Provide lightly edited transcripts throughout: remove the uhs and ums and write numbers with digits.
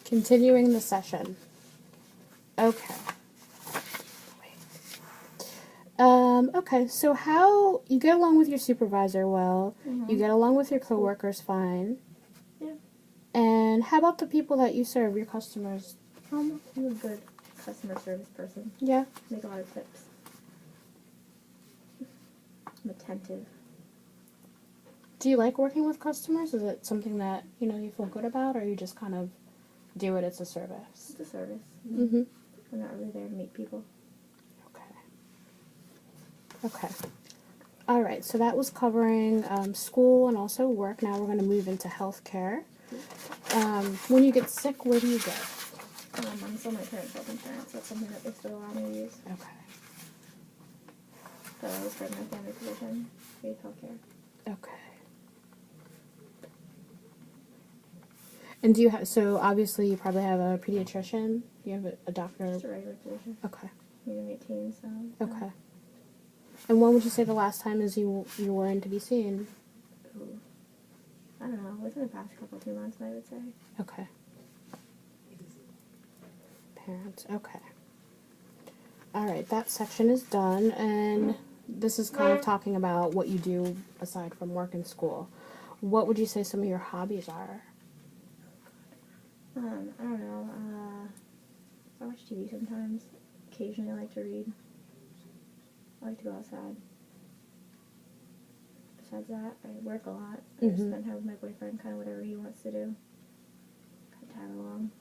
Continuing the session. Okay. Okay, so how you get along with your supervisor well, you get along with your coworkers fine. Yeah. And how about the people that you serve, your customers? I'm a good customer service person. Yeah. Make a lot of tips. I'm attentive. Do you like working with customers? Is it something that, you feel good about, or you just kind of do it as a service? It's a service. Mm-hmm. I'm not really there to meet people. Okay. All right, so that was covering school and also work. Now we're going to move into healthcare. When you get sick, where do you go? I'm still my parents' health insurance. That's something that they still allow me to use. Okay. So I was for my family physician, paid healthcare. Okay. And do you have, so obviously you probably have a pediatrician? You have a doctor? Just a regular physician. Okay. You're gonna be a teen, so. Okay. And when would you say the last time is you were in to be seen? Ooh. I don't know. Within the past couple 2 months, I would say. Okay. Parents. Okay. All right, that section is done, and this is kind of talking about what you do aside from work and school. What would you say some of your hobbies are? I don't know. I watch TV sometimes. Occasionally, I like to read. I like to go outside. Besides that, I work a lot. I just spend time with my boyfriend, kind of whatever he wants to do. Kind of tag along.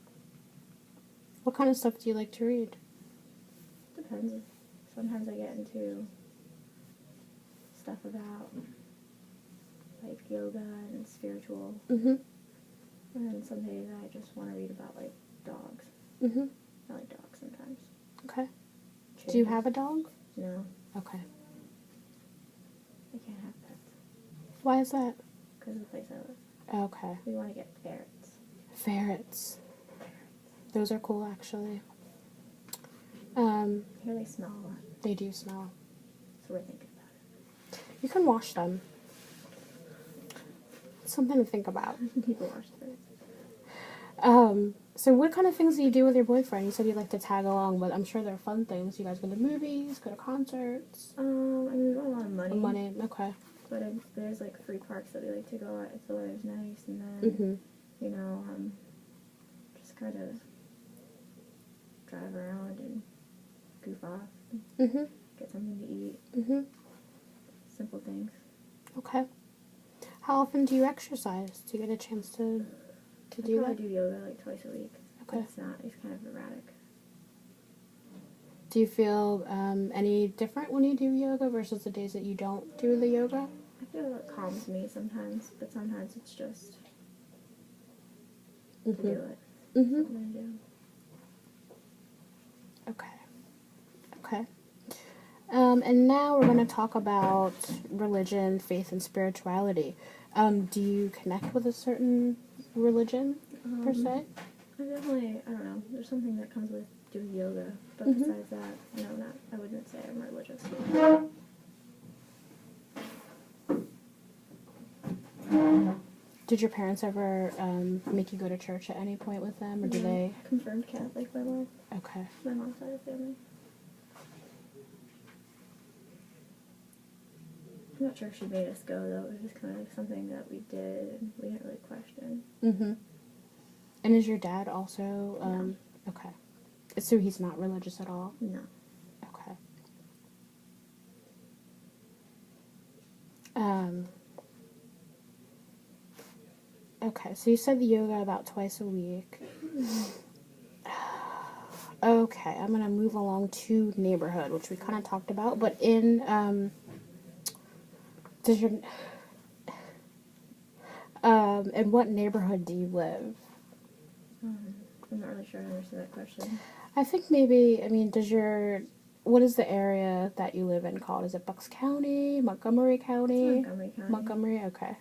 What kind of stuff do you like to read? Depends. Sometimes I get into stuff about like yoga and spiritual. Mm-hmm. And then some days I just want to read about like dogs. Mm-hmm. I like dogs sometimes. Okay. Do you have a dog? No, Okay. I can't have pets Why is that? because of the place I live. Okay. We want to get ferrets. Ferrets. Those are cool, actually. I hear they smell a lot, They do smell. so we're thinking about You can wash them. Something to think about. it. People wash ferrets. So what kind of things do you do with your boyfriend? You said you like to tag along, but I'm sure they're fun things. You guys go to movies, go to concerts. I mean, we got a lot of money. Okay. But there's like free parks that we like to go at if the weather's nice, and then just kind of drive around and goof off, and get something to eat. Simple things. Okay. How often do you exercise? Do you get a chance to do I that? do yoga like twice a week. Okay. It's kind of erratic. Do you feel any different when you do yoga versus the days that you don't do the yoga? I feel it calms me sometimes, but sometimes it's just to do it. Something to do. Okay. Okay. And now we're going to talk about religion, faith, and spirituality. Do you connect with a certain religion, per se? I don't know, there's something that comes with doing yoga, but besides that, no, I wouldn't say I'm religious. Did your parents ever make you go to church at any point with them, or do they? Confirmed Catholic, my mom. Okay. My mom's side of the family. I'm not sure if she made us go, though. It was just kind of like something that we did, and we didn't really question. And is your dad also, No. okay. So he's not religious at all? No. Okay. Okay, so you said the yoga about twice a week. Okay, I'm gonna move along to neighborhood, which we kind of talked about, but in, in what neighborhood do you live? I'm not really sure I understood that question. I think maybe, what is the area that you live in called? Is it Bucks County, Montgomery County? It's Montgomery County. Montgomery, okay.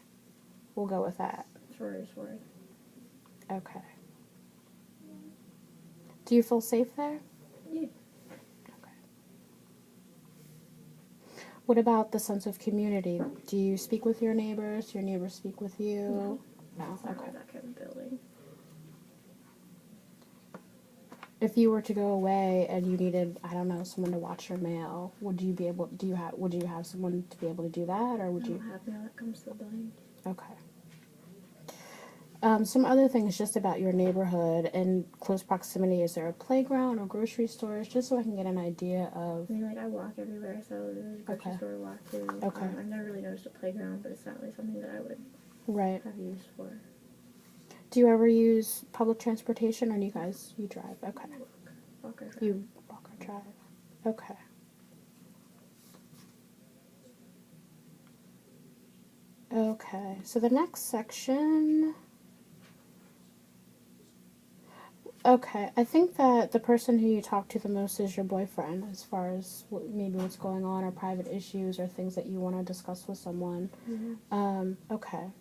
We'll go with that. Short is word. Okay. Do you feel safe there? Yeah. Okay. What about the sense of community? Do you speak with your neighbors? Do your neighbors speak with you? No. It's not Okay. really that kind of building. if you were to go away and you needed, I don't know, someone to watch your mail, would you be able? Would you have someone to be able to do that, or I would you? don't have mail that comes to the building. Okay. Some other things just about your neighborhood and close proximity. Is there a playground or grocery stores, just so I can get an idea of? I mean, like, I walk everywhere, so there's a grocery Okay. store to walk to. Okay. I've never really noticed a playground, but it's not really something that I would Right. have used for. Do you ever use public transportation, or do you drive? Okay. Walk or drive. You walk or drive. Okay. Okay, so the next section. Okay, I think that the person who you talk to the most is your boyfriend, as far as maybe what's going on, or private issues, or things that you want to discuss with someone. Okay.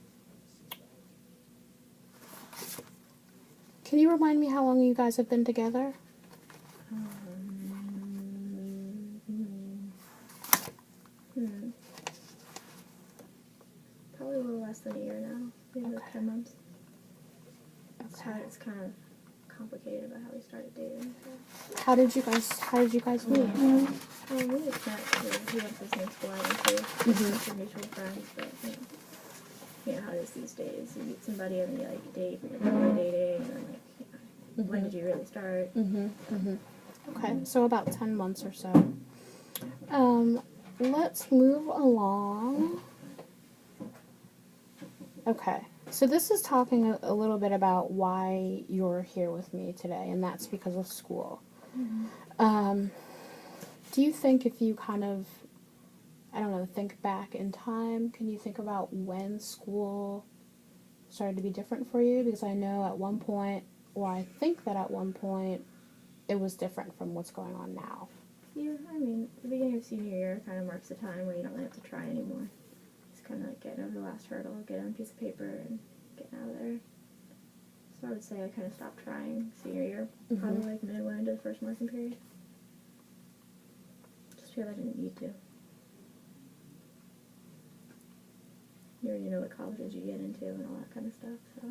Can you remind me how long you guys have been together? Probably a little less than a year now. Maybe like Okay. 10 months. Okay. It's kind of complicated about how we started dating. So. How did you guys meet? We had met because he went to the same school I went to. We're mutual friends, but you know how it is these days. You meet somebody and then you like date, and you're really dating, and then like, when did you really start? Okay, so about 10 months or so. Let's move along. Okay, so this is talking a little bit about why you're here with me today, and that's because of school. Do you think if you kind of, I don't know, think back in time, can you think about when school started to be different for you? Because I know at one point, or I think that at one point, it was different from what's going on now. Yeah, I mean, the beginning of senior year kind of marks the time where you don't really have to try anymore. It's kind of like getting over the last hurdle, getting on a piece of paper, and getting out of there. So I would say I kind of stopped trying senior year, probably like midway into the first marking period. Just because I didn't need to. You already know what colleges you get into and all that kind of stuff, so.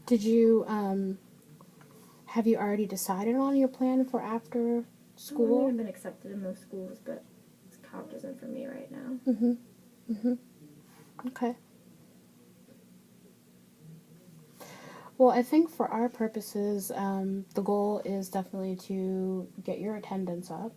Did you, have you already decided on your plan for after I've school? been accepted in most schools, but college isn't for me right now. Okay. Well, I think for our purposes, the goal is definitely to get your attendance up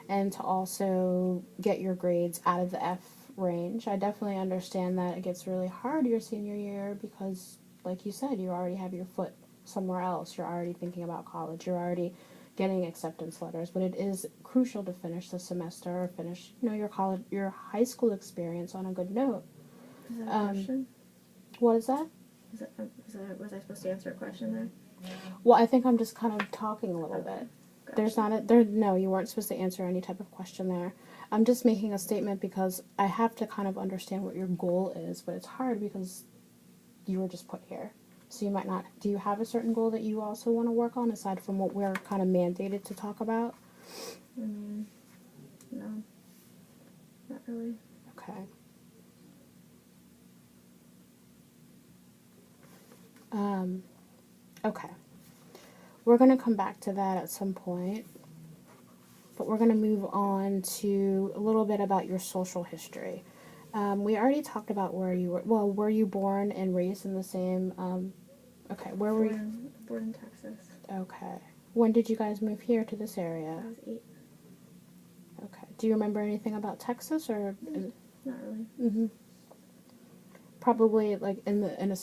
and to also get your grades out of the F range. I definitely understand that it gets really hard your senior year because, like you said, you already have your foot somewhere else. You're already thinking about college. You're already getting acceptance letters. But it is crucial to finish the semester or finish, your high school experience on a good note. Is that a question? What is that? Was I supposed to answer a question there? Well, I think I'm just kind of talking a little bit. Gotcha. There's not a there. No, you weren't supposed to answer any type of question there. I'm just making a statement because I have to kind of understand what your goal is, but it's hard because you were just put here, so you might not. Do you have a certain goal that you also want to work on aside from what we're kind of mandated to talk about? I mean, no, not really. Okay. Okay. We're going to come back to that at some point. But we're going to move on to a little bit about your social history. We already talked about where you were. Well, were you born and raised in the same? Okay, where were you? Born in Texas. Okay. When did you guys move here to this area? I was 8. Okay. Do you remember anything about Texas or? Not really. Probably like in a